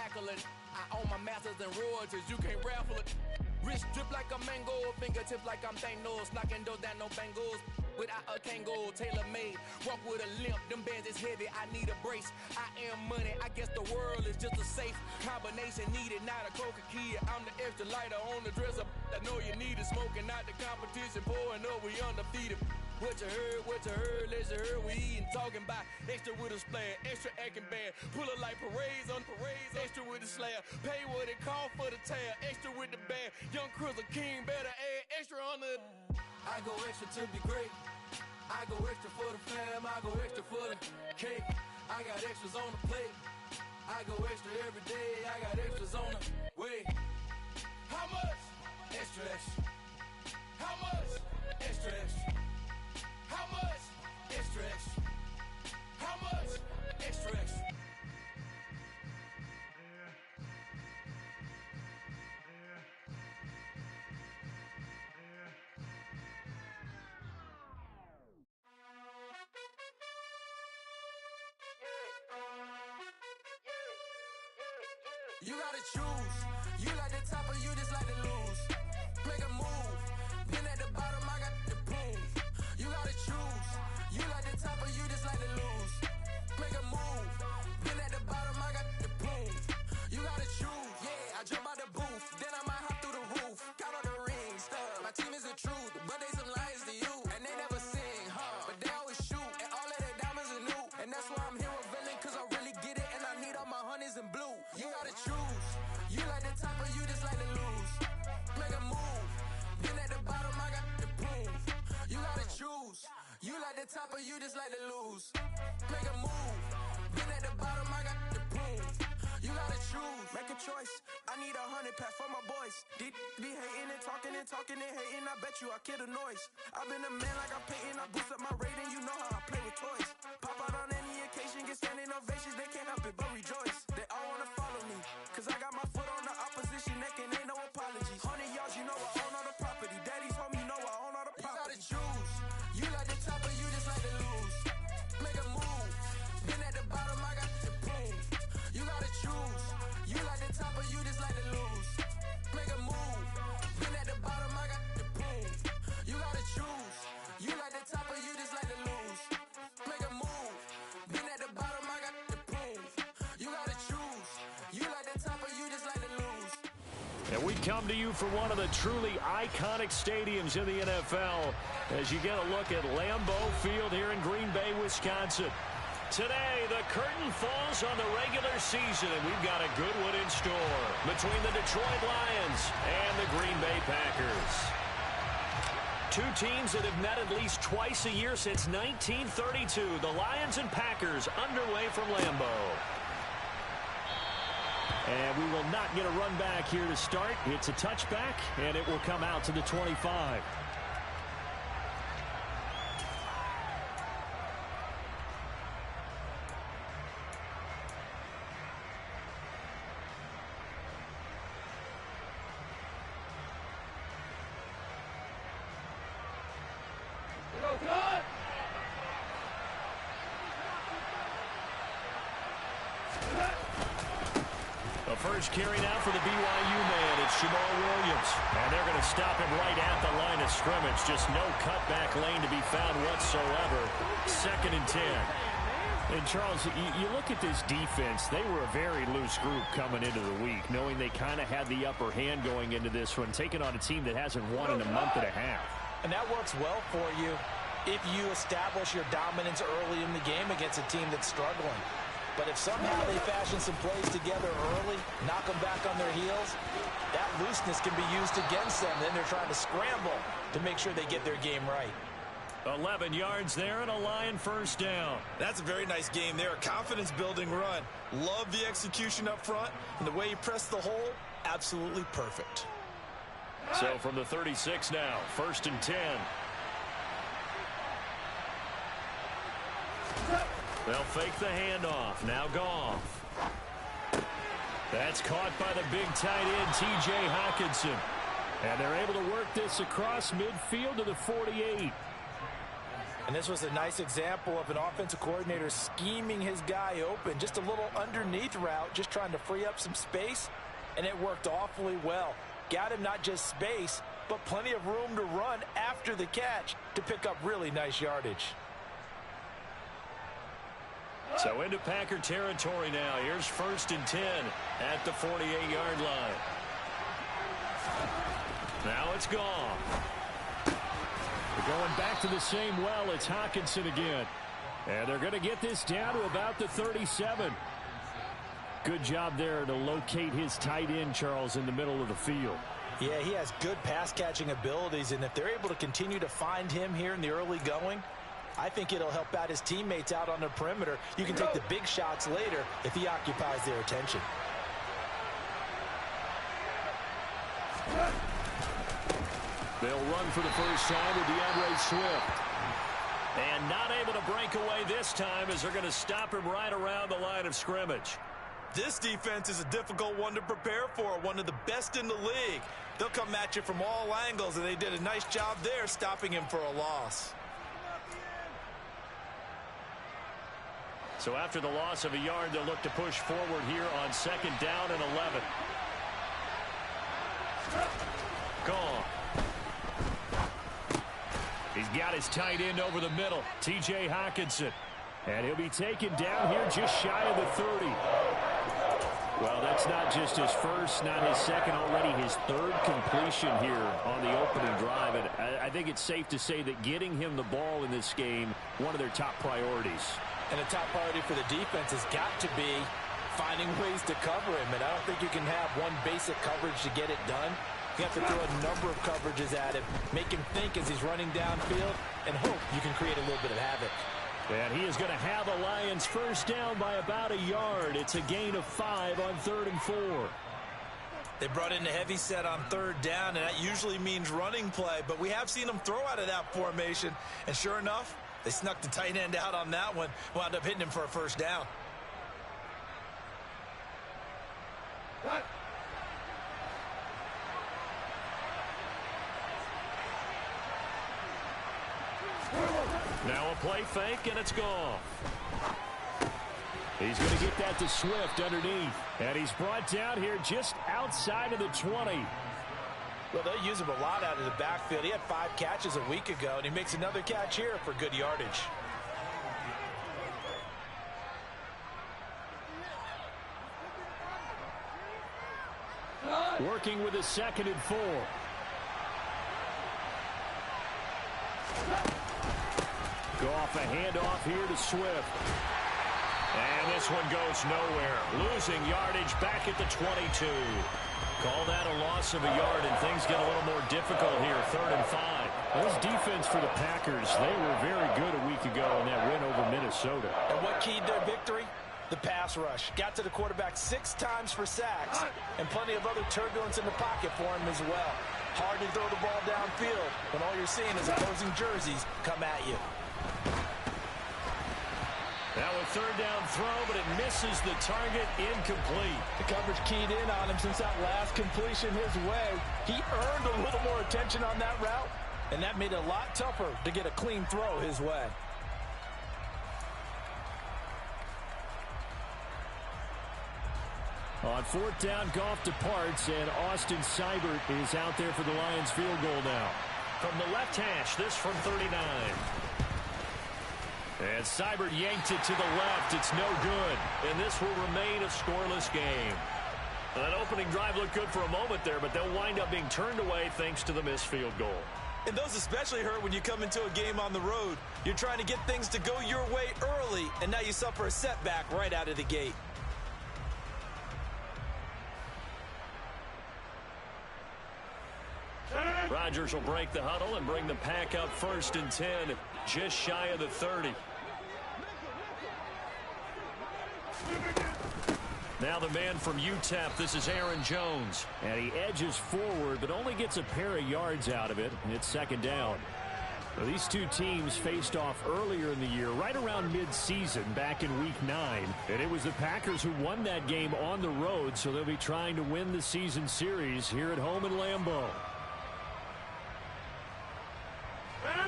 immaculate. I own my masters and royalties, you can't raffle it. Wrist drip like a mango, fingertips like I'm Thanos, knocking those down, no bangles. Without a Kango, tailor-made, walk with a limp, them bands is heavy, I need a brace. I am money, I guess the world is just a safe combination needed, not a coca key. I'm the extra lighter on the dresser, I know you need it, smoking out the competition, pouring up, we undefeated. What you heard, let's you heard, we eating, talking about extra with a splash, extra acting bad, pull it like parades on parades, extra with the slab, pay what it cost for the tab, extra with the bag, young Chris a king, better add extra on the. I go extra to be great. I go extra for the fam. I go extra for the cake. I got extras on the plate. I go extra every day. I got extras on the way. How much? Extra, extra. How much? Extra, extra. How much? Extra, extra. How much? Extra, extra. You gotta choose. You like the top or you just like to lose. Make a move. Been at the bottom, I got the prove. You gotta choose. You like the top or you just like to lose. Make a move. Been at the bottom, I got the prove. You gotta choose. Yeah, I jump out the booth. Then I might hop through the roof. Count all the rings. My team is the truth, but they some liars to you. And they never sing, but they always shoot. And all of their diamonds are new. And that's why I'm here revealing, cause I really get it. And I need all my honeys in blue. You gotta choose. You like the top or you just like to lose. Make a move. Been at the bottom, I got the proof. You gotta choose. You like the top or you just like to lose. Make a move. Been at the bottom, I got the proof. You gotta choose. Make a choice. I need 100 pack for my boys. Be hating and talking and talking and hating. I bet you I kill the noise. I've been a man like I'm Peyton. I boost up my rating. You know how I play with toys. Pop out on any occasion, get standing ovations. They can't help it but rejoice. They all wanna follow me, cause I got my foot on the opposition neck and ain't no apologies. 100 yards, you know I own all the property. Daddy's home, you know I own all the property. You gotta choose. You like the top or you just like to lose. Make a move. Been at the bottom, I got the proof. You gotta choose. You like the top or you just like to lose. Make a move. Been at the bottom, I got the proof. You gotta choose. You like the top or you just like to lose. Make a move. Been at the bottom, I got the proof. You gotta choose. You like the top or you just like to lose. And we come to you from one of the truly iconic stadiums in the NFL as you get a look at Lambeau Field here in Green Bay, Wisconsin. Today, the curtain falls on the regular season, and we've got a good one in store between the Detroit Lions and the Green Bay Packers. Two teams that have met at least twice a year since 1932. The Lions and Packers underway from Lambeau. And we will not get a run back here to start. It's a touchback, and it will come out to the 25. The first carry now for the BYU man. It's Jamal Williams. And they're going to stop him right at the line of scrimmage. Just no cutback lane to be found whatsoever. 2nd and 10. And, Charles, you look at this defense. They were a very loose group coming into the week, knowing they kind of had the upper hand going into this one, taking on a team that hasn't won in a month and a half. And that works well for you if you establish your dominance early in the game against a team that's struggling. But if somehow they fashion some plays together early, knock them back on their heels, that looseness can be used against them. Then they're trying to scramble to make sure they get their game right. 11 yards there and a Lion first down. That's a very nice game there. A confidence-building run. Love the execution up front. And the way he pressed the hole, absolutely perfect. So from the 36 now, 1st and 10. They'll fake the handoff. Now Goff. That's caught by the big tight end, T.J. Hockenson. And they're able to work this across midfield to the 48. And this was a nice example of an offensive coordinator scheming his guy open. Just a little underneath route, just trying to free up some space, and it worked awfully well. Got him not just space, but plenty of room to run after the catch to pick up really nice yardage. So into Packer territory now. Here's 1st and 10 at the 48-yard line. Now it's gone. They're going back to the same well. It's Hockenson again. And they're going to get this down to about the 37. Good job there to locate his tight end, Charles, in the middle of the field. Yeah, he has good pass-catching abilities, and if they're able to continue to find him here in the early going, I think it'll help out his teammates out on the perimeter. You can take the big shots later if he occupies their attention. They'll run for the first time with DeAndre Swift. And not able to break away this time as they're going to stop him right around the line of scrimmage. This defense is a difficult one to prepare for, one of the best in the league. They'll come at you from all angles, and they did a nice job there stopping him for a loss. So after the loss of a yard, they'll look to push forward here on 2nd down and 11. Gone. He's got his tight end over the middle, T.J. Hockenson. And he'll be taken down here just shy of the 30. Well, that's not just his first, not his second, already his 3rd completion here on the opening drive. And I think it's safe to say that getting him the ball in this game, one of their top priorities. And the top priority for the defense has got to be finding ways to cover him. And I don't think you can have one basic coverage to get it done. You have to throw a number of coverages at him, make him think as he's running downfield, and hope you can create a little bit of havoc. And he is going to have the Lions first down by about a yard. It's a gain of 5 on 3rd and 4. They brought in the heavy set on 3rd down, and that usually means running play. But we have seen them throw out of that formation. And sure enough, they snuck the tight end out on that one, wound up hitting him for a first down. Now a play fake, and it's gone. He's going to get that to Swift underneath. And he's brought down here just outside of the 20. Well, they'll use him a lot out of the backfield. He had 5 catches a week ago, and he makes another catch here for good yardage. Working with a 2nd and 4. Go off a handoff here to Swift. And this one goes nowhere. Losing yardage back at the 22. Call that a loss of a yard, and things get a little more difficult here. 3rd and 5. This defense for the Packers, they were very good a week ago in that win over Minnesota. And what keyed their victory? The pass rush. Got to the quarterback 6 times for sacks, and plenty of other turbulence in the pocket for him as well. Hard to throw the ball downfield when all you're seeing is opposing jerseys come at you. Now a 3rd down throw, but it misses the target, incomplete. The coverage keyed in on him since that last completion his way. He earned a little more attention on that route, and that made it a lot tougher to get a clean throw his way. On 4th down, Goff departs, and Austin Seibert is out there for the Lions field goal now. From the left hash, this from 39. And Seibert yanked it to the left. It's no good. And this will remain a scoreless game. That opening drive looked good for a moment there, but they'll wind up being turned away thanks to the missed field goal. And those especially hurt when you come into a game on the road. You're trying to get things to go your way early, and now you suffer a setback right out of the gate. Rodgers will break the huddle and bring the pack up 1st and 10, just shy of the 30. Now the man from UTEP, this is Aaron Jones. And he edges forward, but only gets a pair of yards out of it. And it's 2nd down. Well, these two teams faced off earlier in the year, right around mid-season, back in Week 9. And it was the Packers who won that game on the road, so they'll be trying to win the season series here at home in Lambeau.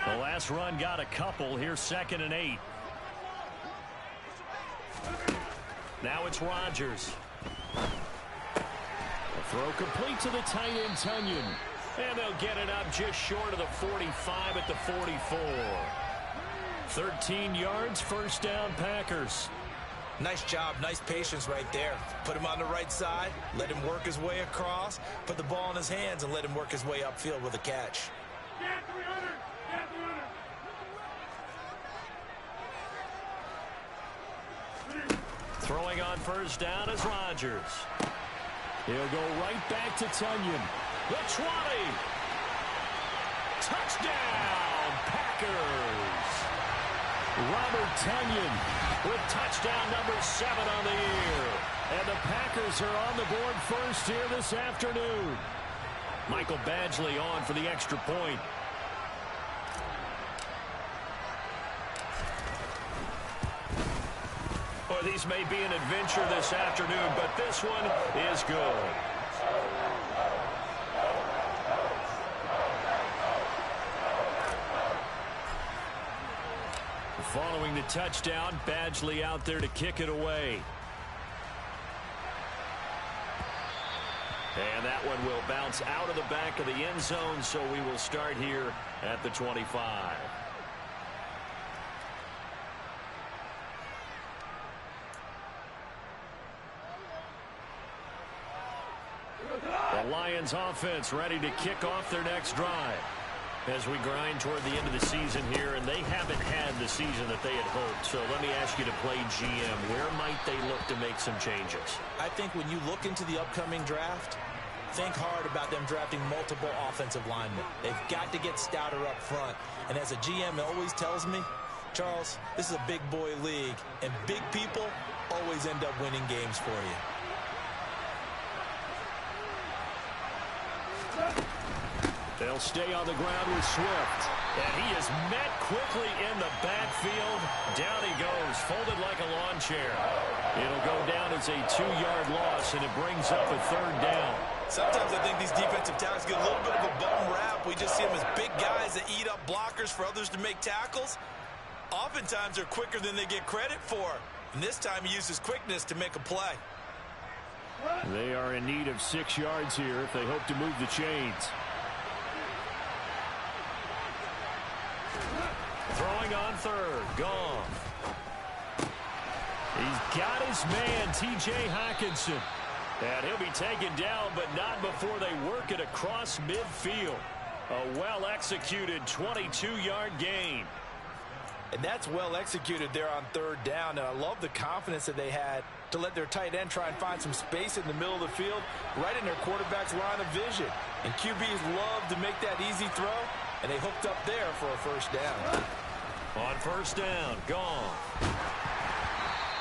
The last run got a couple. Here's 2nd and 8. Now it's Rodgers. The throw complete to the tight end, Tunyon. And they'll get it up just short of the 45 at the 44. 13 yards, first down, Packers. Nice job, nice patience right there. Put him on the right side, let him work his way across, put the ball in his hands, and let him work his way upfield with a catch. Throwing on first down is Rodgers. He'll go right back to Tunyon. The 20. Touchdown, Packers. Robert Tunyon with touchdown number 7 on the year. And the Packers are on the board first here this afternoon. Michael Badgley on for the extra point. Well, these may be an adventure this afternoon, but this one is good. Following the touchdown, Badgley out there to kick it away. And that one will bounce out of the back of the end zone, so we will start here at the 25. The Lions offense ready to kick off their next drive as we grind toward the end of the season here, and they haven't had the season that they had hoped. So let me ask you to play GM. Where might they look to make some changes? I think when you look into the upcoming draft, think hard about them drafting multiple offensive linemen. They've got to get stouter up front. And as a GM always tells me, Charles, this is a big boy league, and big people always end up winning games for you. They'll stay on the ground with Swift. And he is met quickly in the backfield. Down he goes, folded like a lawn chair. It'll go down as a 2-yard loss, and it brings up a 3rd down. Sometimes I think these defensive tackles get a little bit of a bum rap. We just see them as big guys that eat up blockers for others to make tackles. Oftentimes they're quicker than they get credit for. And this time he uses quickness to make a play. They are in need of 6 yards here if they hope to move the chains. Throwing on 3rd, gone. He's got his man, T.J. Hockenson. And he'll be taken down, but not before they work it across midfield. A well-executed 22-yard gain. And that's well executed there on 3rd down. And I love the confidence that they had to let their tight end try and find some space in the middle of the field, right in their quarterback's line of vision. And QBs love to make that easy throw, and they hooked up there for a 1st down. On 1st down, gone.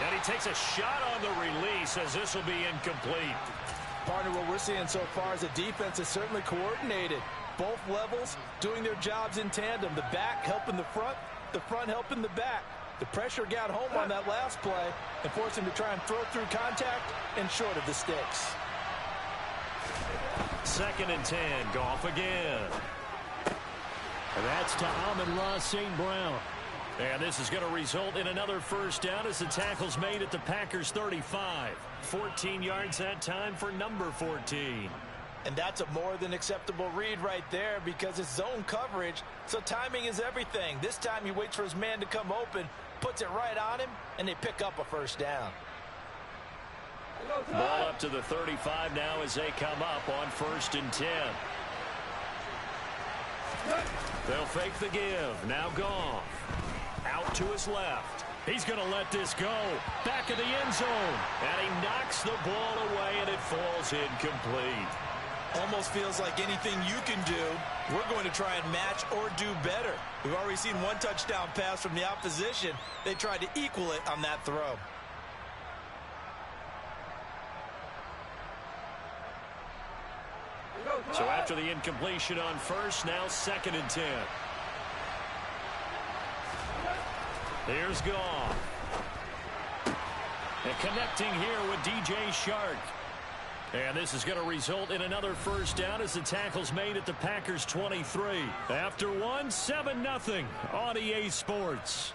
And he takes a shot on the release as this will be incomplete. Partner, what we're seeing so far is the defense is certainly coordinated. Both levels doing their jobs in tandem. The back helping the front helping the back. The pressure got home on that last play and forced him to try and throw through contact and short of the sticks. 2nd and 10, Goff again. And that's to Amon-Ra St. Brown. And this is going to result in another 1st down as the tackle's made at the Packers 35. 14 yards that time for number 14. And that's a more than acceptable read right there because it's zone coverage, so timing is everything. This time he waits for his man to come open, puts it right on him, and they pick up a 1st down. Ball up to the 35 now as they come up on 1st and 10. They'll fake the give. Now Goff. Out to his left. He's going to let this go. Back of the end zone. And he knocks the ball away, and it falls incomplete. Almost feels like anything you can do, we're going to try and match or do better. We've already seen one touchdown pass from the opposition. They tried to equal it on that throw. So after the incompletion on 1st, now 2nd and 10. Here's Goff. And connecting here with DJ Shark. And this is going to result in another first down as the tackle's made at the Packers 23. After one, 7-0 on EA Sports.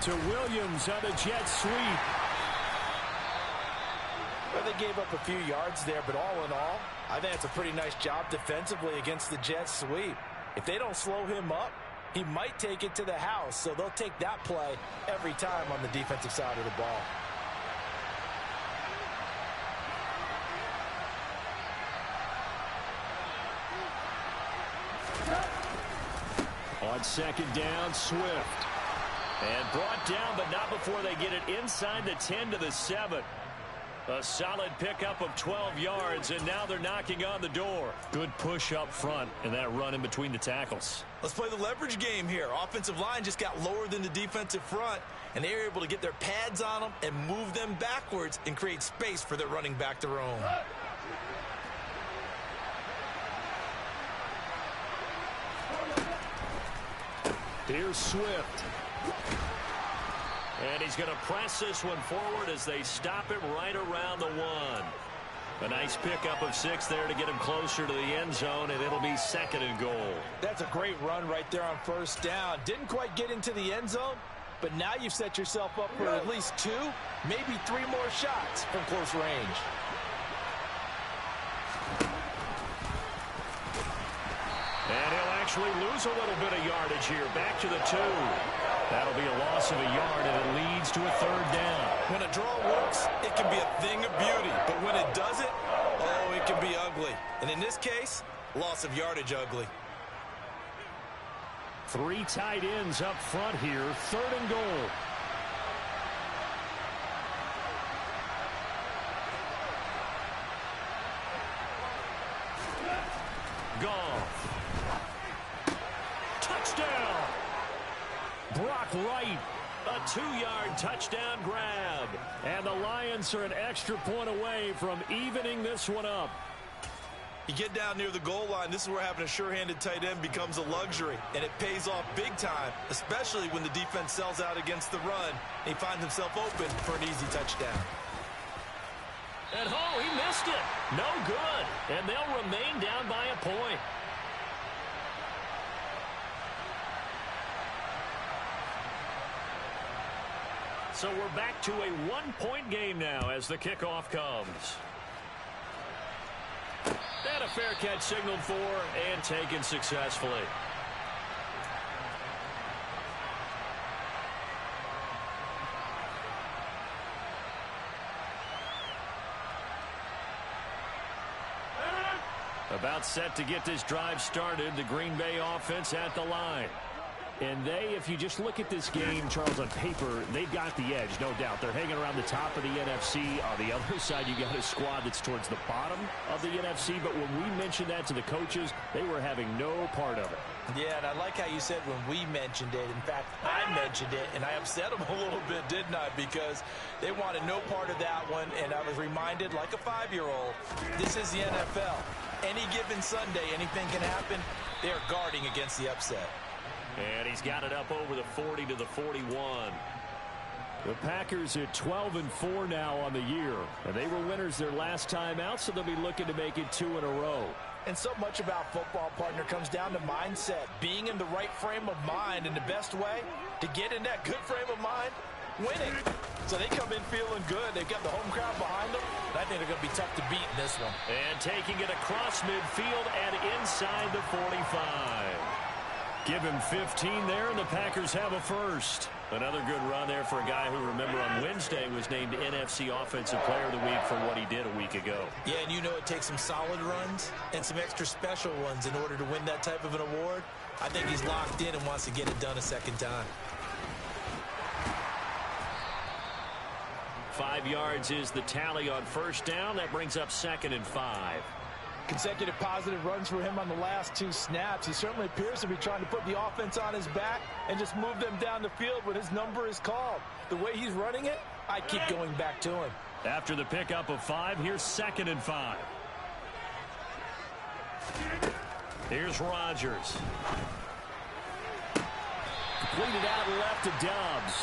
To Williams on the jet sweep. Well, they gave up a few yards there, but all in all, I think it's a pretty nice job defensively against the jet sweep. If they don't slow him up, he might take it to the house, so they'll take that play every time on the defensive side of the ball. On second down, Swift. And brought down, but not before they get it inside the 10 to the 7. A solid pickup of 12 yards, and now they're knocking on the door. Good push up front, and that run in between the tackles. Let's play the leverage game here. Offensive line just got lower than the defensive front, and they were able to get their pads on them and move them backwards and create space for their running back to roam. Here's Swift. And he's going to press this one forward as they stop it right around the 1. A nice pickup of 6 there to get him closer to the end zone, and it'll be 2nd and goal. That's a great run right there on first down. Didn't quite get into the end zone, but now you've set yourself up for at least 2, maybe 3 more shots from close range. And he'll actually lose a little bit of yardage here. Back to the 2. That'll be a loss of a yard, and it leads to a 3rd down. When a draw works, it can be a thing of beauty. But when it doesn't, oh, it can be ugly. And in this case, loss of yardage ugly. 3 tight ends up front here. 3rd and goal. Goff. Touchdown. Brock Wright, a 2-yard touchdown grab. And the Lions are an extra point away from evening this one up. You get down near the goal line, this is where having a sure-handed tight end becomes a luxury, and it pays off big time, especially when the defense sells out against the run, and he finds himself open for an easy touchdown. And oh, he missed it. No good. And they'll remain down by a point. So we're back to a 1-point game now as the kickoff comes. And a fair catch signaled for and taken successfully. About set to get this drive started, the Green Bay offense at the line. And they, if you just look at this game, Charles, on paper, they've got the edge, no doubt. They're hanging around the top of the NFC. On the other side, you got a squad that's towards the bottom of the NFC. But when we mentioned that to the coaches, they were having no part of it. Yeah, and I like how you said when we mentioned it. In fact, I mentioned it, and I upset them a little bit, didn't I? Because they wanted no part of that one, and I was reminded, like a 5-year-old, this is the NFL. Any given Sunday, anything can happen. They're guarding against the upset. And he's got it up over the 40 to the 41. The Packers at 12-4 now on the year. And they were winners their last time out, so they'll be looking to make it 2 in a row. And so much about football, partner, comes down to mindset. Being in the right frame of mind, and the best way to get in that good frame of mind, winning. So they come in feeling good. They've got the home crowd behind them. And I think they're going to be tough to beat in this one. And taking it across midfield and inside the 45. Give him 15 there, and the Packers have a first. Another good run there for a guy who, remember, on Wednesday was named NFC Offensive Player of the Week for what he did a week ago. Yeah, and you know it takes some solid runs and some extra special ones in order to win that type of an award. I think he's locked in and wants to get it done a second time. 5 yards is the tally on first down. That brings up 2nd and 5. Consecutive positive runs for him on the last 2 snaps. He certainly appears to be trying to put the offense on his back and just move them down the field when his number is called. The way he's running it, I keep going back to him. After the pickup of 5, here's 2nd and 5. Here's Rodgers. Completed out left to Dobbs.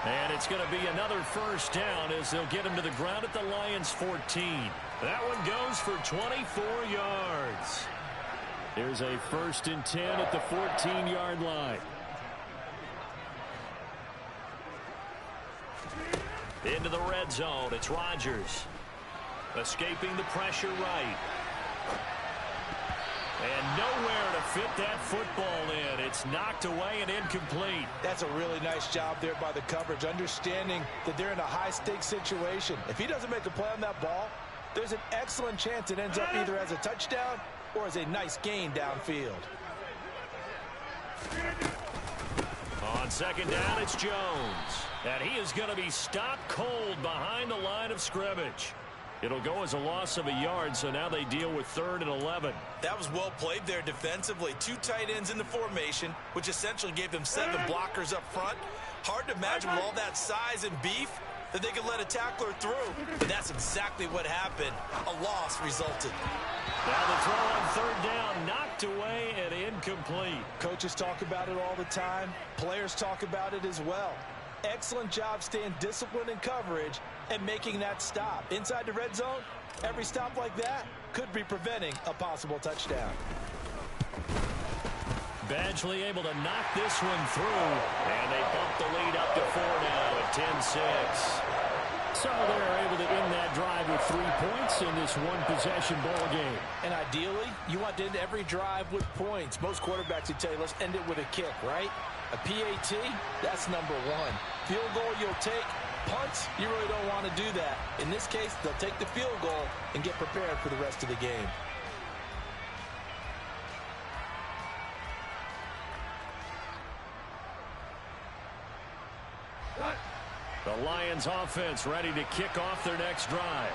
And it's going to be another first down as they'll get him to the ground at the Lions' 14. That one goes for 24 yards. Here's a 1st and 10 at the 14-yard line. Into the red zone. It's Rodgers. Escaping the pressure right. And nowhere to fit that football in. It's knocked away and incomplete. That's a really nice job there by the coverage, understanding that they're in a high-stakes situation. If he doesn't make a play on that ball, there's an excellent chance it ends up either as a touchdown or as a nice gain downfield. On 2nd down, it's Jones. And he is going to be stopped cold behind the line of scrimmage. It'll go as a loss of a yard, so now they deal with 3rd and 11. That was well played there defensively. 2 tight ends in the formation, which essentially gave them 7 blockers up front. Hard to imagine with all that size and beef that they could let a tackler through. And that's exactly what happened. A loss resulted. Now the throw on 3rd down, knocked away and incomplete. Coaches talk about it all the time. Players talk about it as well. Excellent job staying disciplined in coverage and making that stop. Inside the red zone, every stop like that could be preventing a possible touchdown. Badgley able to knock this one through, and they bump the lead up to 4 now at 10-6. So they're able to end that drive with 3 points in this one-possession ball game. And ideally, you want to end every drive with points. Most quarterbacks would tell you, let's end it with a kick, right? A PAT, that's number 1. Field goal you'll take. Punts, you really don't want to do that. In this case, they'll take the field goal and get prepared for the rest of the game. The Lions offense ready to kick off their next drive.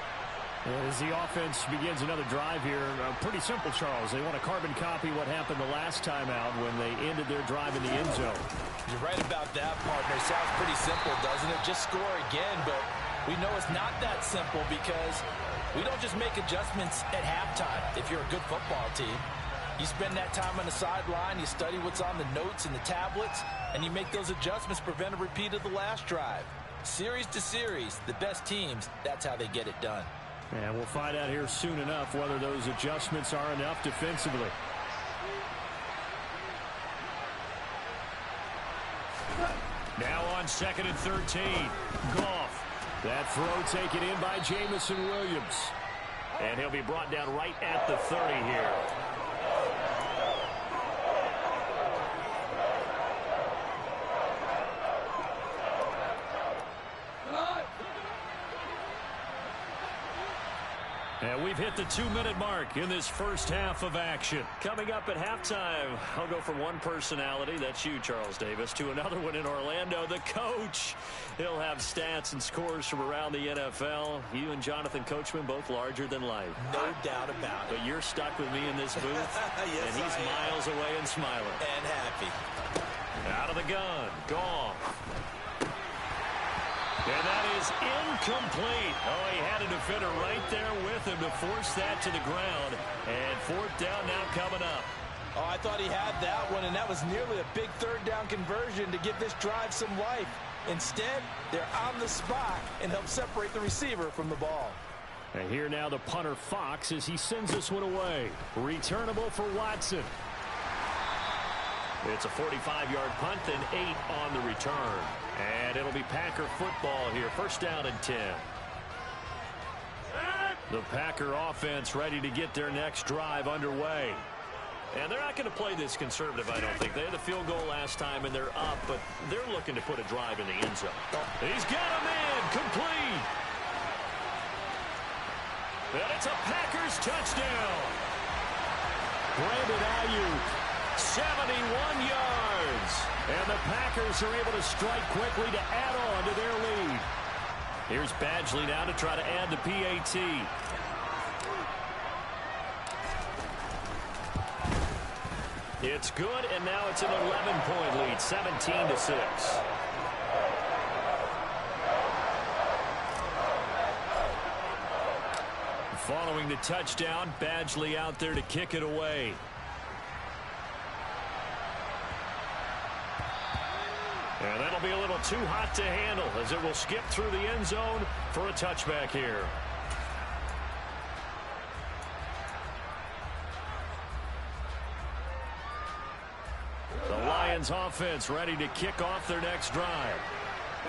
As the offense begins another drive here, pretty simple, Charles. They want to carbon copy what happened the last time out when they ended their drive in the end zone. You're right about that, partner. Sounds pretty simple, doesn't it? Just score again, but we know it's not that simple because we don't just make adjustments at halftime if you're a good football team. You spend that time on the sideline, you study what's on the notes and the tablets, and you make those adjustments to prevent a repeat of the last drive. Series to series, the best teams, that's how they get it done. And we'll find out here soon enough whether those adjustments are enough defensively. Now on 2nd and 13. Goff. That throw taken in by Jamison Williams. And he'll be brought down right at the 30 here. And we've hit the 2-minute mark in this first half of action. Coming up at halftime, I'll go from one personality, that's you, Charles Davis, to another one in Orlando, the coach. He'll have stats and scores from around the NFL. You and Jonathan Coachman both larger than life. No doubt about it. But you're stuck with me in this booth, yes, and he's miles away and smiling. And happy. Out of the gun, Goff. And that is incomplete. Oh, he had a defender right there with him to force that to the ground. And 4th down now coming up. Oh, I thought he had that one, and that was nearly a big 3rd down conversion to give this drive some life. Instead, they're on the spot and help separate the receiver from the ball. And here now the punter Fox as he sends this one away. Returnable for Watson. It's a 45-yard punt, then 8 on the return. And it'll be Packer football here. 1st down and 10. The Packer offense ready to get their next drive underway. And they're not going to play this conservative, I don't think. They had a field goal last time, and they're up, but they're looking to put a drive in the end zone. He's got him in. Complete. And it's a Packers touchdown. Brandon Ayuk. 71 yards. And the Packers are able to strike quickly to add on to their lead. Here's Badgley now to try to add the PAT. It's good, and now it's an 11-point lead, 17-6. Following the touchdown, Badgley out there to kick it away. And that'll be a little too hot to handle as it will skip through the end zone for a touchback here. The Lions offense ready to kick off their next drive.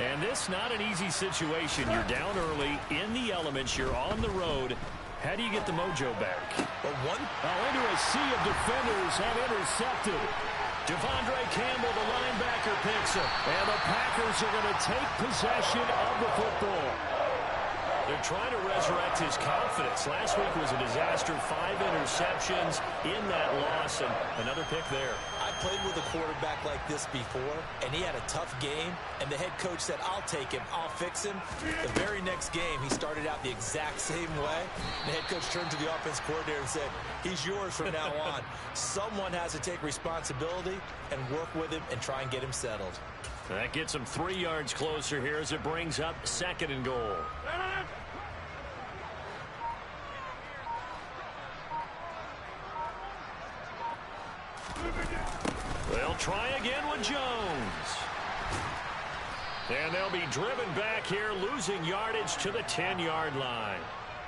And this not an easy situation. You're down early, in the elements, you're on the road. How do you get the mojo back? Into a sea of defenders have intercepted. Devondre Campbell, the linebacker, picks it. And the Packers are going to take possession of the football. They're trying to resurrect his confidence. Last week was a disaster. 5 interceptions in that loss, and another pick there. I played with a quarterback like this before, and he had a tough game, and the head coach said, I'll take him, I'll fix him. The very next game, he started out the exact same way. The head coach turned to the offense coordinator and said, he's yours from now on. Someone has to take responsibility and work with him and try and get him settled. That gets him 3 yards closer here as it brings up 2nd and goal. They'll try again with Jones. And they'll be driven back here, losing yardage to the 10-yard line.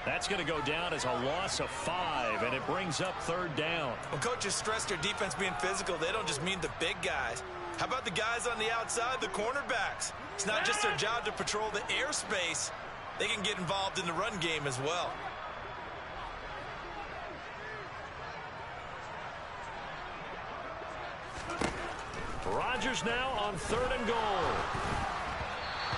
That's going to go down as a loss of 5, and it brings up 3rd down. When coaches stress their defense being physical, they don't just mean the big guys. How about the guys on the outside, the cornerbacks? It's not just their job to patrol the airspace. They can get involved in the run game as well. Rodgers now on 3rd and goal.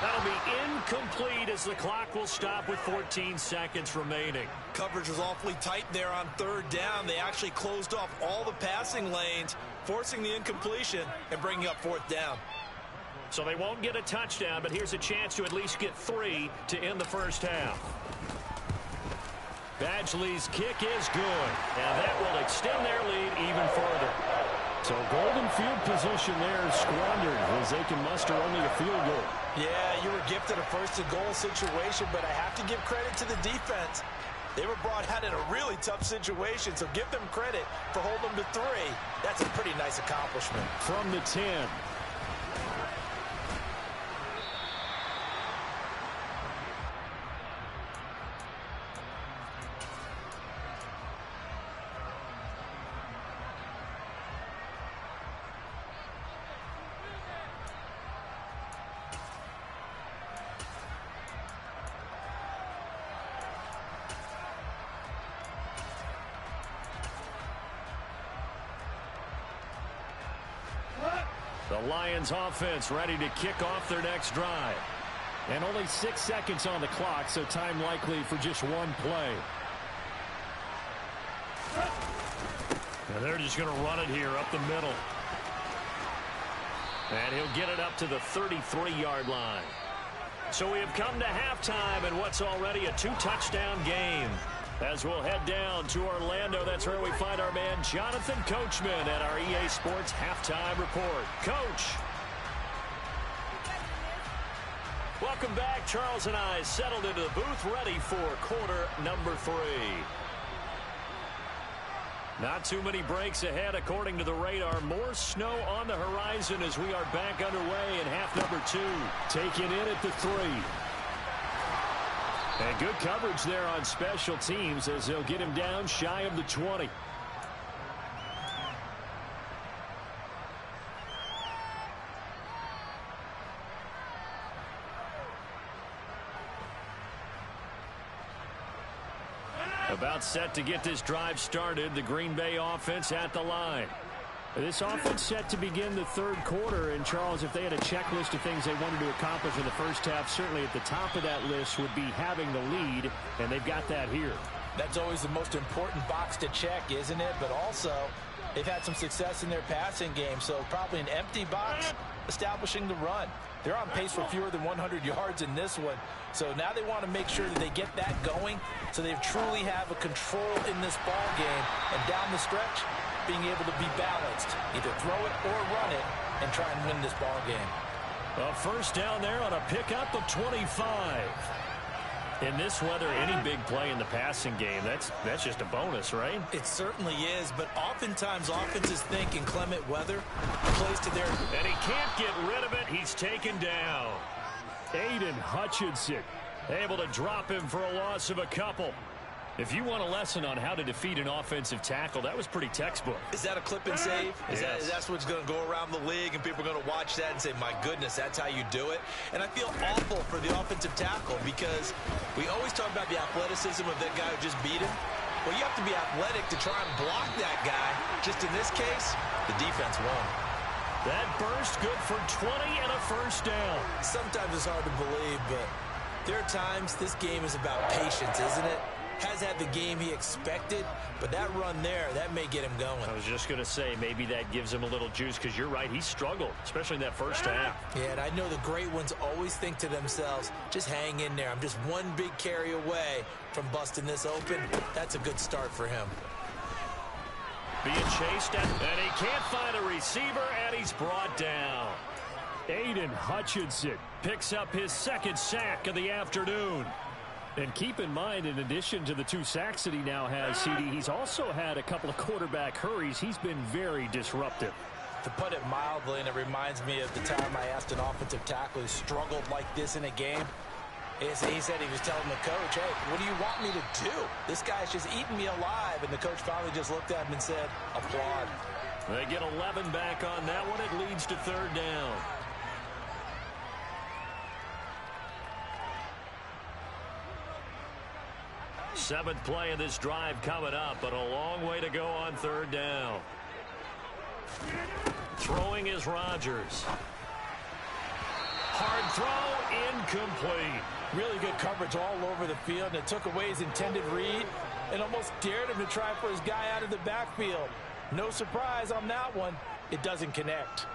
That'll be incomplete as the clock will stop with 14 seconds remaining. Coverage was awfully tight there on 3rd down. They actually closed off all the passing lanes, forcing the incompletion and bringing up 4th down. So they won't get a touchdown, but here's a chance to at least get 3 to end the first half. Badgley's kick is good, and that will extend their lead even further. So golden field position there squandered as they can muster only a field goal. Yeah, you were gifted a 1st and goal situation, but I have to give credit to the defense. They were brought out in a really tough situation, so give them credit for holding them to 3. That's a pretty nice accomplishment. From the 10. The Lions offense ready to kick off their next drive. And only 6 seconds on the clock, so time likely for just one play. And they're just going to run it here up the middle. And he'll get it up to the 33-yard line. So we have come to halftime in what's already a 2-touchdown game. As we'll head down to Orlando, that's where we find our man Jonathan Coachman at our EA Sports Halftime Report. Coach. Welcome back. Charles and I settled into the booth ready for quarter number 3. Not too many breaks ahead according to the radar. More snow on the horizon as we are back underway in half number 2. Taken in at the 3. And good coverage there on special teams as they'll get him down shy of the 20. About set to get this drive started. The Green Bay offense at the line. This offense set to begin the 3rd quarter, and Charles, if they had a checklist of things they wanted to accomplish in the first half, certainly at the top of that list would be having the lead, and they've got that here. That's always the most important box to check, isn't it? But also, They've had some success in their passing game, so probably an empty box establishing the run. They're on pace for fewer than 100 yards in this one. So now they want to make sure that they get that going so they truly have a control in this ball game. And down the stretch, being able to be balanced. Either throw it or run it and try and win this ball game. A first down there on a pickup of 25. In this weather, any big play in the passing game, that's just a bonus, right? It certainly is, but oftentimes offenses think in clement weather, plays to their... And he can't get rid of it. He's taken down. Aiden Hutchinson able to drop him for a loss of a couple. If you want a lesson on how to defeat an offensive tackle, that was pretty textbook. Is that a clip and save? Yes. That's what's going to go around the league, and people are going to watch that and say, my goodness, that's how you do it? And I feel awful for the offensive tackle because we always talk about the athleticism of that guy who just beat him. Well, you have to be athletic to try and block that guy. Just in this case, the defense won. That burst good for 20 and a first down. Sometimes it's hard to believe, but there are times this game is about patience, isn't it? Has had the game he expected, but that run there, that may get him going. I was just going to say, maybe that gives him a little juice because you're right, he struggled, especially in that first half. Yeah, and I know the great ones always think to themselves, just hang in there. I'm just one big carry away from busting this open. That's a good start for him. Being chased, and he can't find a receiver, and he's brought down. Aiden Hutchinson picks up his second sack of the afternoon. And keep in mind, in addition to the 2 sacks that he now has, CD, he's also had a couple of quarterback hurries. He's been very disruptive. To put it mildly, and it reminds me of the time I asked an offensive tackle who struggled like this in a game. He said he was telling the coach, hey, what do you want me to do? This guy's just eating me alive. And the coach finally just looked at him and said, applaud. They get 11 back on that one. It leads to third down. Seventh play of this drive coming up, but a long way to go on third down. Throwing is Rodgers. Hard throw, incomplete. Really good coverage all over the field, and it took away his intended read and almost dared him to try for his guy out of the backfield. No surprise on that one. It doesn't connect.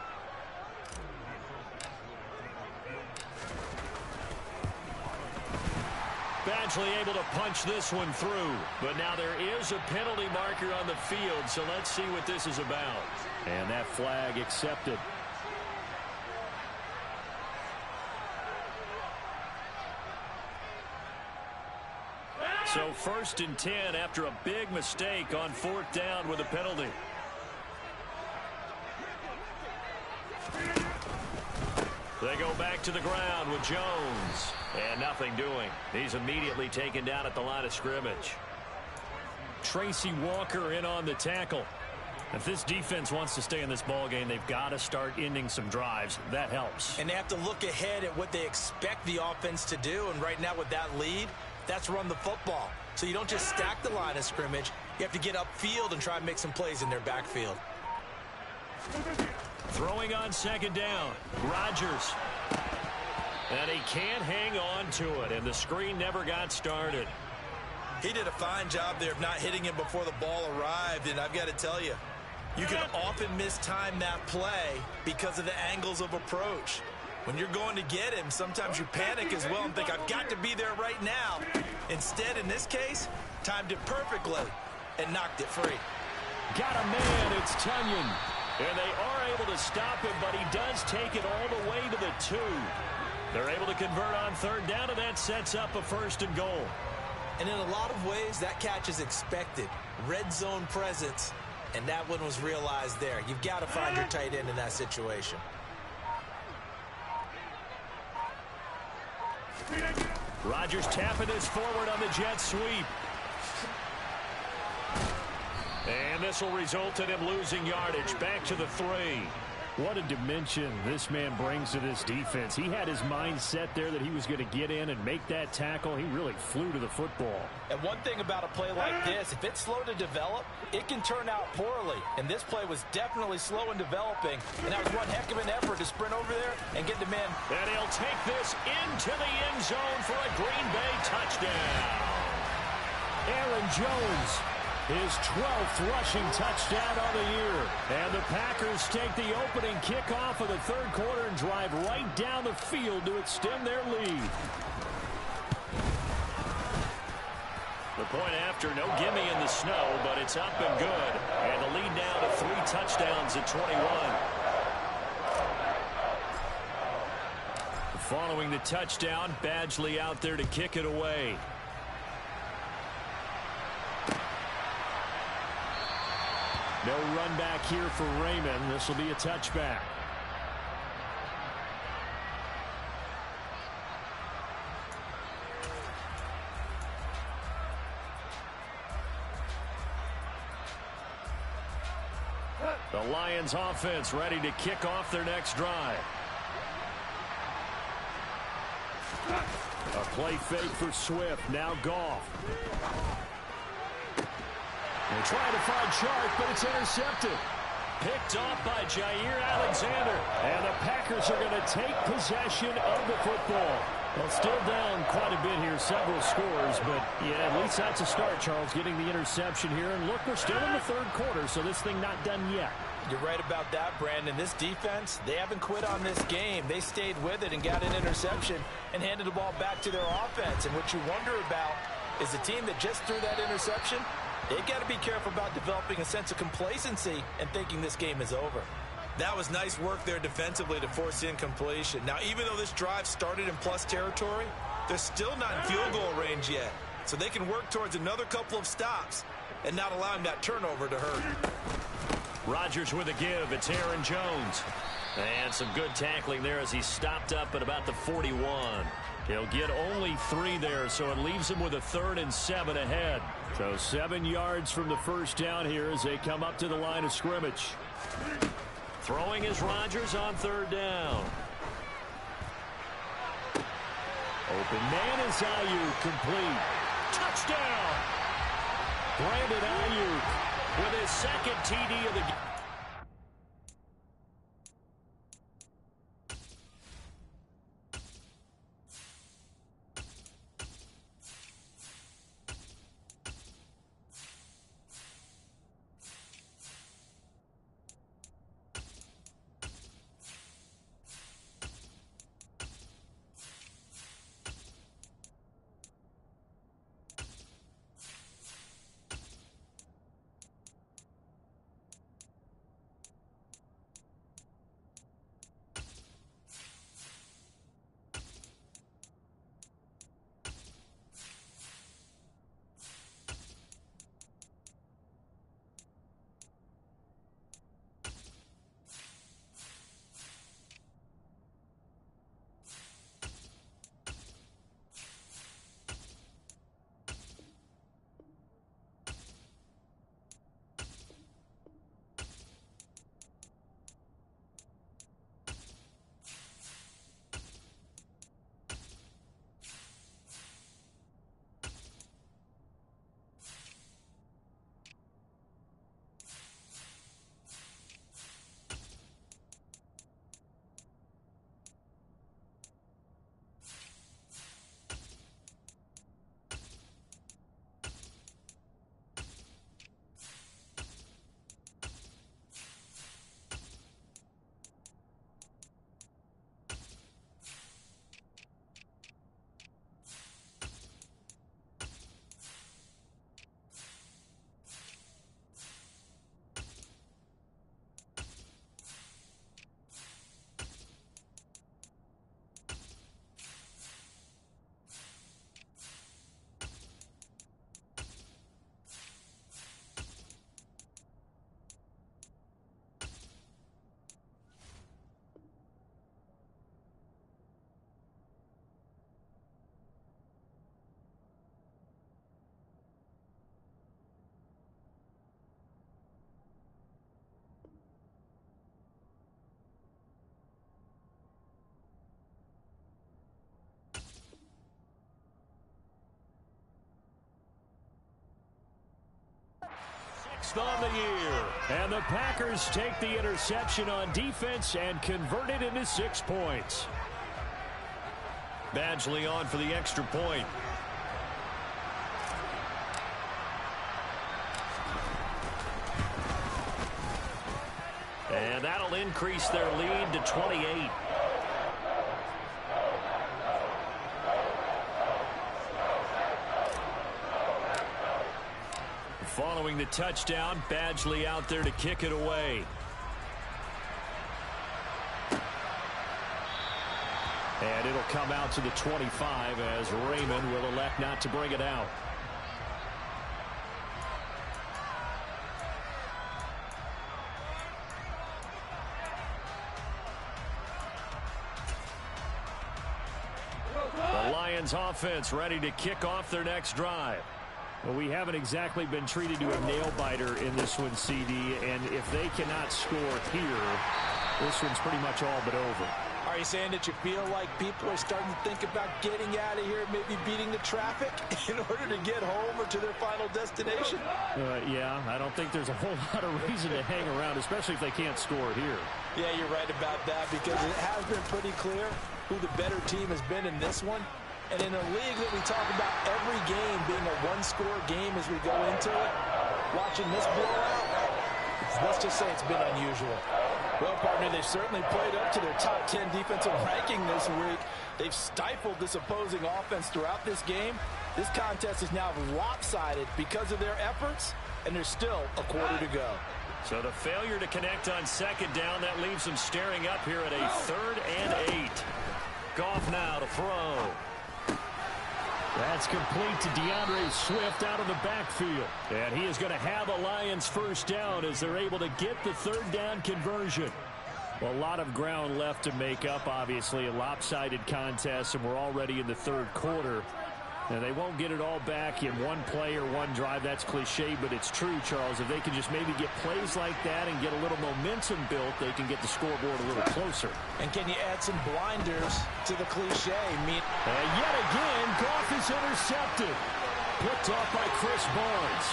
Badgley able to punch this one through, but now there is a penalty marker on the field, so let's see what this is about. And that flag accepted. So 1st and 10 after a big mistake on 4th down with a penalty. They go back to the ground with Jones. And nothing doing. He's immediately taken down at the line of scrimmage. Tracy Walker in on the tackle. If this defense wants to stay in this ball game, they've got to start ending some drives. That helps. And they have to look ahead at what they expect the offense to do. And right now with that lead, that's run the football. So you don't just stack the line of scrimmage. You have to get upfield and try and make some plays in their backfield. Throwing on 2nd down. Rodgers. And he can't hang on to it. And the screen never got started. He did a fine job there of not hitting him before the ball arrived. And I've got to tell you, you can often mistime that play because of the angles of approach. When you're going to get him, sometimes you panic as well and think, I've got to be there right now. Instead, in this case, timed it perfectly and knocked it free. Got a man, it's Tunyon. And they are able to stop him, but he does take it all the way to the 2. They're able to convert on 3rd down, and that sets up a 1st and goal. And in a lot of ways, that catch is expected. Red zone presence, and that one was realized there. You've got to find your tight end in that situation. Rodgers tapping this forward on the jet sweep. And this will result in him losing yardage. Back to the 3. What a dimension this man brings to this defense. He had his mind set there that he was going to get in and make that tackle. He really flew to the football. And one thing about a play like this, if it's slow to develop, it can turn out poorly. And this play was definitely slow in developing. And that was one heck of an effort to sprint over there and get the man. And he'll take this into the end zone for a Green Bay touchdown. Aaron Jones His 12th rushing touchdown on the year. And the Packers take the opening kickoff of the third quarter and drive right down the field to extend their lead. The point after, no gimme in the snow, but it's up and good. And the lead now to 3 touchdowns at 21. Following the touchdown, Badgley out there to kick it away. No run back here for Raymond. This will be a touchback. The Lions offense ready to kick off their next drive. A play fake for Swift. Now Goff. They're trying to find Chark, but it's intercepted. Picked off by Jair Alexander. And the Packers are going to take possession of the football. Well, still down quite a bit here, several scores, but yeah, at least that's a start, Charles, getting the interception here. And look, we're still in the third quarter, so this thing not done yet. You're right about that, Brandon. This defense, they haven't quit on this game. They stayed with it and got an interception and handed the ball back to their offense. And what you wonder about is the team that just threw that interception, they've got to be careful about developing a sense of complacency and thinking this game is over. That was nice work there defensively to force the incompletion. Now, even though this drive started in plus territory, they're still not in field goal range yet. So they can work towards another couple of stops and not allowing that turnover to hurt. Rodgers with a give. It's Aaron Jones. And some good tackling there as he stopped up at about the 41. He'll get only 3 there, so it leaves him with a 3rd and 7 ahead. So 7 yards from the first down here as they come up to the line of scrimmage. Throwing is Rodgers on 3rd down. Open man is Ayuk, complete. Touchdown! Brandon Ayuk with his 2nd TD of the game. On the year. And the Packers take the interception on defense and convert it into 6 points. Badgley on for the extra point. And that'll increase their lead to 28. Following the touchdown, Badgley out there to kick it away. And it'll come out to the 25 as Raymond will elect not to bring it out. The Lions offense ready to kick off their next drive. Well, we haven't exactly been treated to a nail-biter in this one, CD, and if they cannot score here, this one's pretty much all but over. Are you saying that you feel like people are starting to think about getting out of here, maybe beating the traffic in order to get home or to their final destination? Yeah, I don't think there's a whole lot of reason to hang around, especially if they can't score here. Yeah, you're right about that because it has been pretty clear who the better team has been in this one. And in a league that we talk about every game being a one-score game as we go into it, watching this blowout, let's just say it's been unusual. Well, partner, they've certainly played up to their top 10 defensive ranking this week. They've stifled this opposing offense throughout this game. This contest is now lopsided because of their efforts, and there's still a quarter to go. So the failure to connect on second down, that leaves them staring up here at a 3rd and 8. Goff now to throw. That's complete to DeAndre Swift out of the backfield. And he is going to have a Lions first down as they're able to get the 3rd down conversion. Well, a lot of ground left to make up, obviously. A lopsided contest, and we're already in the 3rd quarter. And they won't get it all back in one play or one drive. That's cliche, but it's true, Charles. If they can just maybe get plays like that and get a little momentum built, they can get the scoreboard a little closer. And can you add some blinders to the cliche? And yet again, Goff is intercepted. Picked off by Chris Barnes.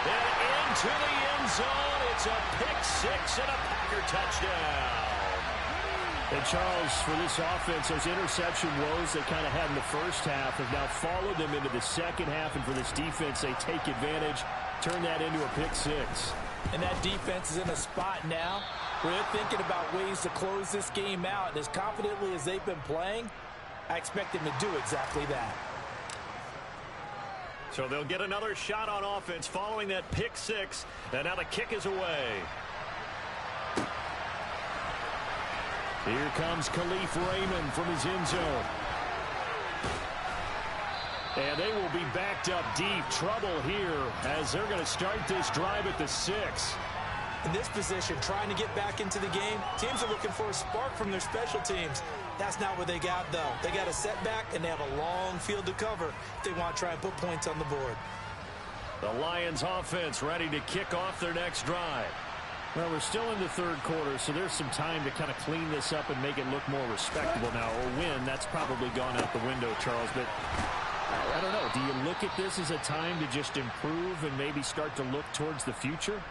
And into the end zone. It's a pick 6 and a Packer touchdown. And, Charles, for this offense, those interception woes they kind of had in the first half have now followed them into the second half. And for this defense, they take advantage, turn that into a pick 6. And that defense is in a spot now where they're thinking about ways to close this game out. And as confidently as they've been playing, I expect them to do exactly that. So they'll get another shot on offense following that pick 6. And now the kick is away. Here comes Khalif Raymond from his end zone. And they will be backed up deep. Trouble here as they're going to start this drive at the 6. In this position, trying to get back into the game, teams are looking for a spark from their special teams. That's not what they got, though. They got a setback, and they have a long field to cover if they want to try and put points on the board. The Lions offense ready to kick off their next drive. Well, we're still in the 3rd quarter, so there's some time to kind of clean this up and make it look more respectable now. Or win, that's probably gone out the window, Charles. But I don't know. Do you look at this as a time to just improve and maybe start to look towards the future?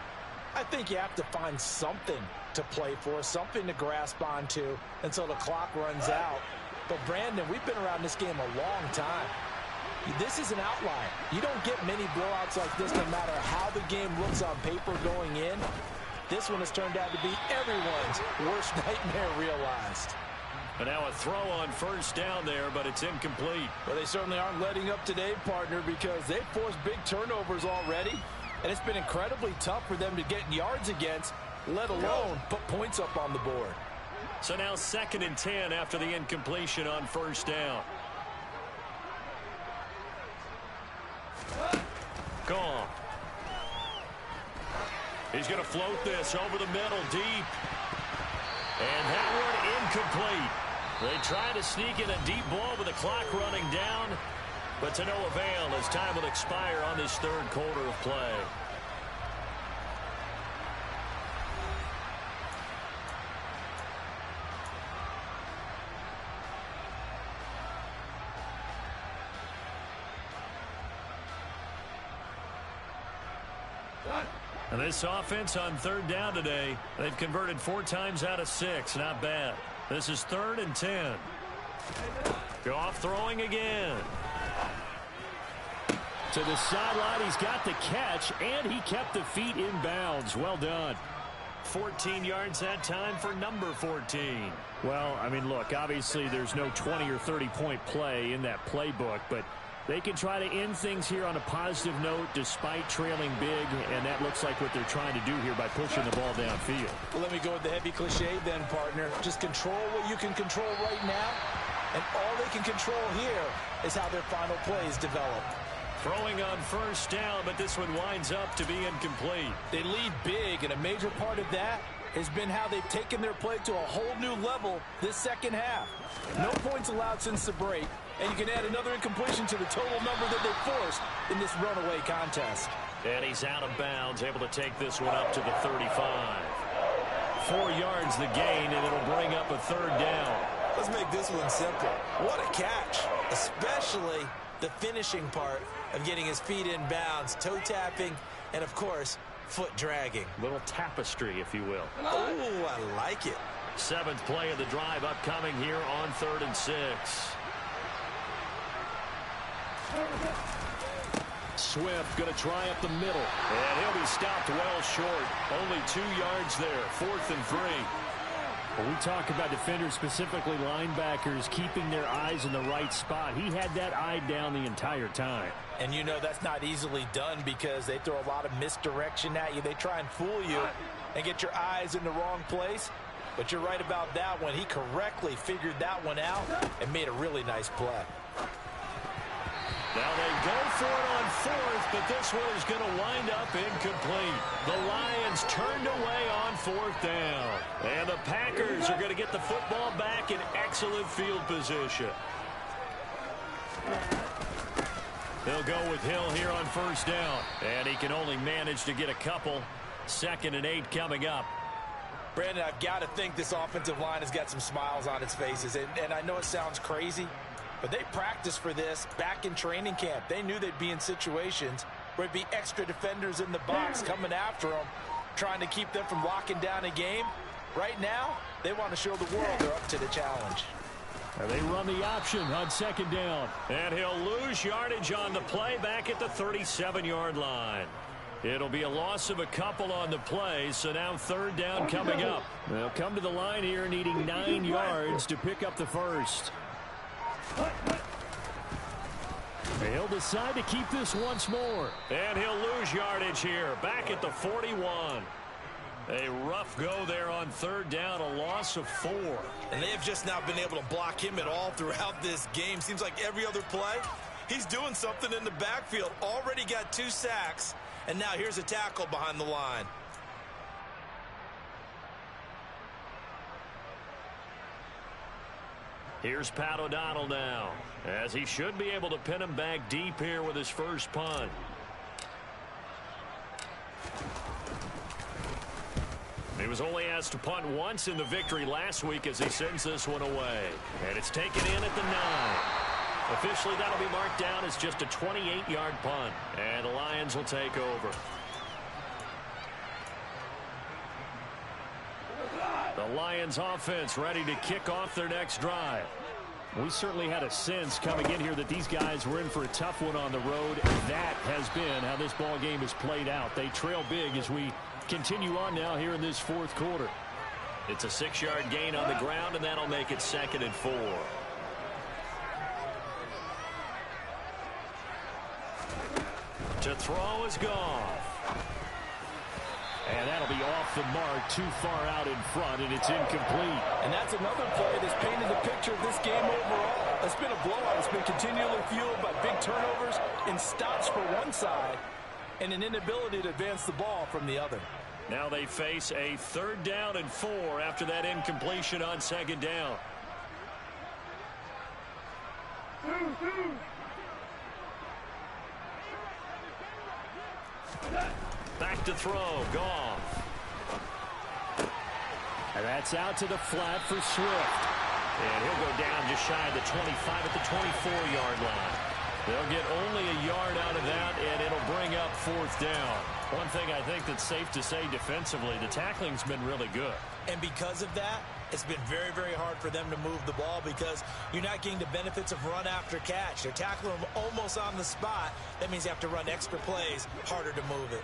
I think you have to find something to play for, something to grasp onto until the clock runs out. But, Brandon, we've been around this game a long time. This is an outlier. You don't get many blowouts like this no matter how the game looks on paper going in. This one has turned out to be everyone's worst nightmare realized. And now a throw on first down there, but it's incomplete. Well, they certainly aren't letting up today, partner, because they've forced big turnovers already. And it's been incredibly tough for them to get yards against, let alone put points up on the board. So now 2nd and 10 after the incompletion on first down. Gone. He's going to float this over the middle deep. And that one incomplete. They try to sneak in a deep ball with the clock running down, but to no avail as time will expire on this 3rd quarter of play. And this offense on 3rd down today, they've converted 4 times out of 6. Not bad. This is 3rd and 10. Goff throwing again. To the sideline, he's got the catch, and he kept the feet in bounds. Well done. 14 yards that time for number 14. Well, I mean, look, obviously there's no 20 or 30-point play in that playbook, but they can try to end things here on a positive note despite trailing big, and that looks like what they're trying to do here by pushing the ball downfield. Well, let me go with the heavy cliche then, partner. Just control what you can control right now, and all they can control here is how their final plays develop. Throwing on first down, but this one winds up to be incomplete. They lead big, and a major part of that has been how they've taken their play to a whole new level this second half. No points allowed since the break, and you can add another incompletion to the total number that they forced in this runaway contest. And he's out of bounds, able to take this one up to the 35. 4 yards the gain, and it'll bring up a third down. Let's make this one simple. What a catch, especially the finishing part of getting his feet in bounds, toe tapping, and of course, foot dragging. Little tapestry, if you will. Oh, I like it. 7th play of the drive upcoming here on 3rd and 6. Swift going to try up the middle. And he'll be stopped well short. Only 2 yards there. 4th and 3. When we talk about defenders, specifically linebackers, keeping their eyes in the right spot, he had that eye down the entire time. And you know that's not easily done because they throw a lot of misdirection at you. They try and fool you and get your eyes in the wrong place. But you're right about that one. He correctly figured that one out and made a really nice play. Now they go for it on 4th, but this one is going to wind up incomplete. The Lions turned away on 4th down. And the Packers are going to get the football back in excellent field position. They'll go with Hill here on 1st down. And he can only manage to get a couple. 2nd and 8 coming up. Brandon, I've got to think this offensive line has got some smiles on its faces. And I know it sounds crazy, but they practiced for this back in training camp. They knew they'd be in situations where it'd be extra defenders in the box coming after them, trying to keep them from locking down a game. Right now, they want to show the world they're up to the challenge. And they run the option on 2nd down. And he'll lose yardage on the play back at the 37-yard line. It'll be a loss of a couple on the play, so now 3rd down coming up. They'll come to the line here needing 9 yards to pick up the first. He'll decide to keep this once more. And he'll lose yardage here, back at the 41. A rough go there on 3rd down, a loss of 4. And they have just not been able to block him at all throughout this game. Seems like every other play, he's doing something in the backfield. Already got 2 sacks, and now here's a tackle behind the line. Here's Pat O'Donnell now, as he should be able to pin him back deep here with his first punt. He was only asked to punt once in the victory last week as he sends this one away. And it's taken in at the 9. Officially, that'll be marked down as just a 28-yard punt. And the Lions will take over. The Lions offense ready to kick off their next drive. We certainly had a sense coming in here that these guys were in for a tough one on the road. That has been how this ball game has played out. They trail big as we continue on now here in this 4th quarter. It's a 6-yard gain on the ground, and that'll make it 2nd and 4. To throw is Goff. And that'll be off the mark, too far out in front, and it's incomplete. And that's another play that's painted the picture of this game overall. It's been a blowout. It's been continually fueled by big turnovers and stops for one side and an inability to advance the ball from the other. Now they face a 3rd down and 4 after that incompletion on 2nd down. Back to throw, Goff. And that's out to the flat for Swift. And he'll go down just shy of the 25 at the 24-yard line. They'll get only a yard out of that, and it'll bring up 4th down. One thing I think that's safe to say defensively, the tackling's been really good. And because of that, it's been very, very hard for them to move the ball because you're not getting the benefits of run after catch. They're tackling them almost on the spot. That means you have to run extra plays, harder to move it.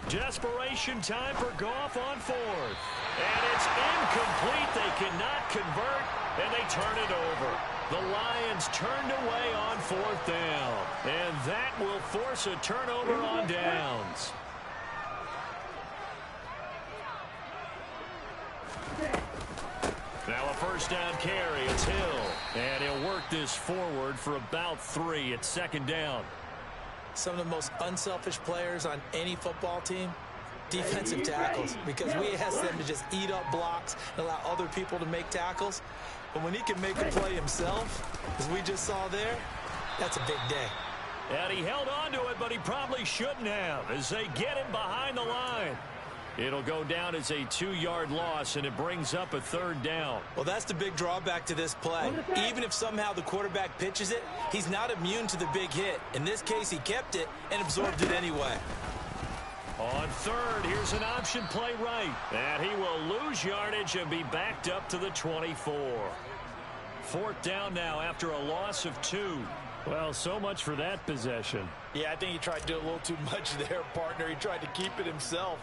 Desperation time for Goff on fourth. And it's incomplete. They cannot convert, and they turn it over. The Lions turned away on fourth down. And that will force a turnover on downs. Now a first down carry. It's Hill. And he'll work this forward for about 3. It's second down. Some of the most unselfish players on any football team, defensive tackles, because we ask them to just eat up blocks and allow other people to make tackles. But when he can make a play himself, as we just saw there, that's a big day. And he held on to it, but he probably shouldn't have as they get him behind the line. It'll go down as a 2-yard loss, and it brings up a third down. Well, that's the big drawback to this play. Even if somehow the quarterback pitches it, he's not immune to the big hit. In this case, he kept it and absorbed it anyway. On third, here's an option play right. And he will lose yardage and be backed up to the 24. Fourth down now after a loss of 2. Well, so much for that possession. Yeah, I think he tried to do a little too much there, partner. He tried to keep it himself.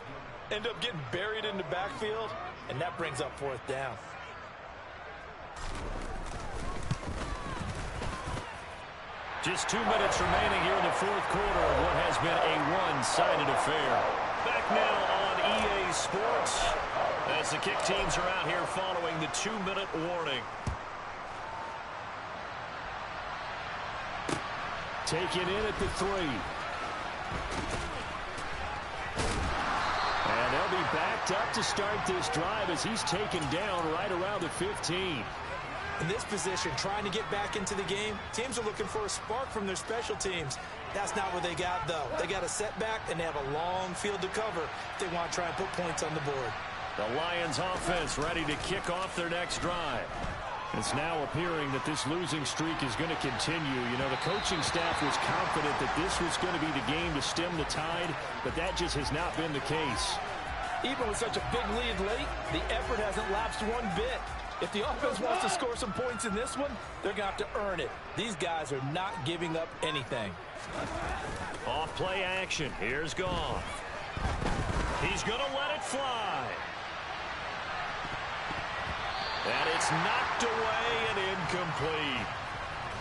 End up getting buried in the backfield, and that brings up fourth down. Just 2 minutes remaining here in the fourth quarter of what has been a one-sided affair. Back now on EA Sports as the kick teams are out here following the 2-minute warning. Taken in at the 3. And they'll be backed up to start this drive as he's taken down right around the 15. In this position, trying to get back into the game, teams are looking for a spark from their special teams. That's not what they got, though. They got a setback, and they have a long field to cover if they want to try and put points on the board. The Lions offense ready to kick off their next drive. It's now appearing that this losing streak is going to continue. You know, the coaching staff was confident that this was going to be the game to stem the tide, but that just has not been the case. Even with such a big lead late, the effort hasn't lapsed one bit. If the offense wants to score some points in this one, they're going to have to earn it. These guys are not giving up anything. Off play action. Here's Goff. He's going to let it fly. And it's knocked away and incomplete.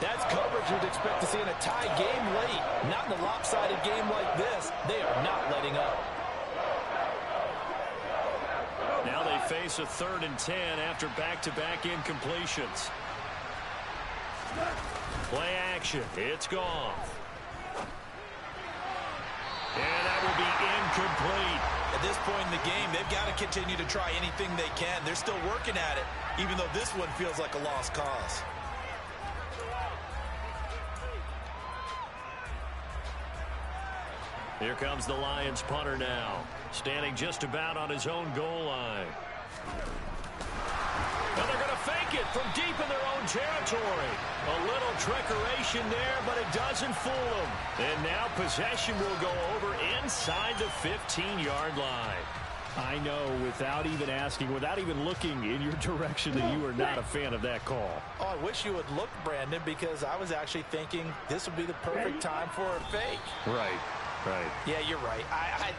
That's coverage you'd expect to see in a tie game late. Not in a lopsided game like this. They are not letting up. Now they face a 3rd and 10 after back-to-back incompletions. Play action. It's Goff. And that will be incomplete. At this point in the game, they've got to continue to try anything they can. They're still working at it, even though this one feels like a lost cause. Here comes the Lions punter now, standing just about on his own goal line. And they're going to fake it from deep in their own territory. A little trickeration there, but it doesn't fool them. And now possession will go over inside the 15-yard line. I know, without even asking, without even looking in your direction, that you are not a fan of that call. Oh, I wish you would look, Brandon, because I was actually thinking this would be the perfect time for a fake. Right. Right. Yeah, you're right.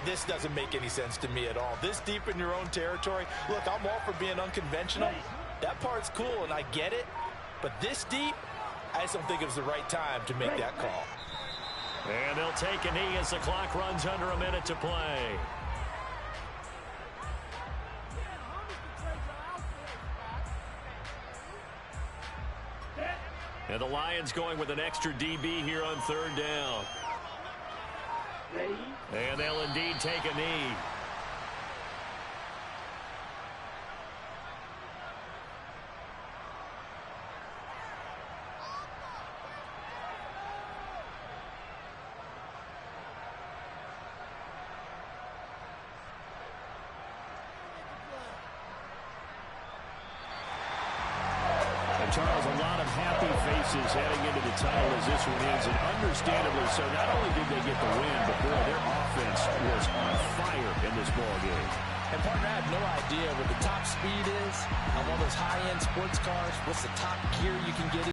This doesn't make any sense to me at all. This deep in your own territory. Look, I'm all for being unconventional. That part's cool, and I get it. But this deep, I just don't think it was the right time to make that call. And they'll take a knee as the clock runs under a minute to play. And the Lions going with an extra DB here on 3rd down. And they'll indeed take a knee. Charles, a lot of happy faces heading into the title as this one ends, and understandably so. Not only did they get the win, but boy, their offense was on fire in this ball game. And partner, I have no idea what the top speed is on one of those high-end sports cars. What's the top gear you can get in?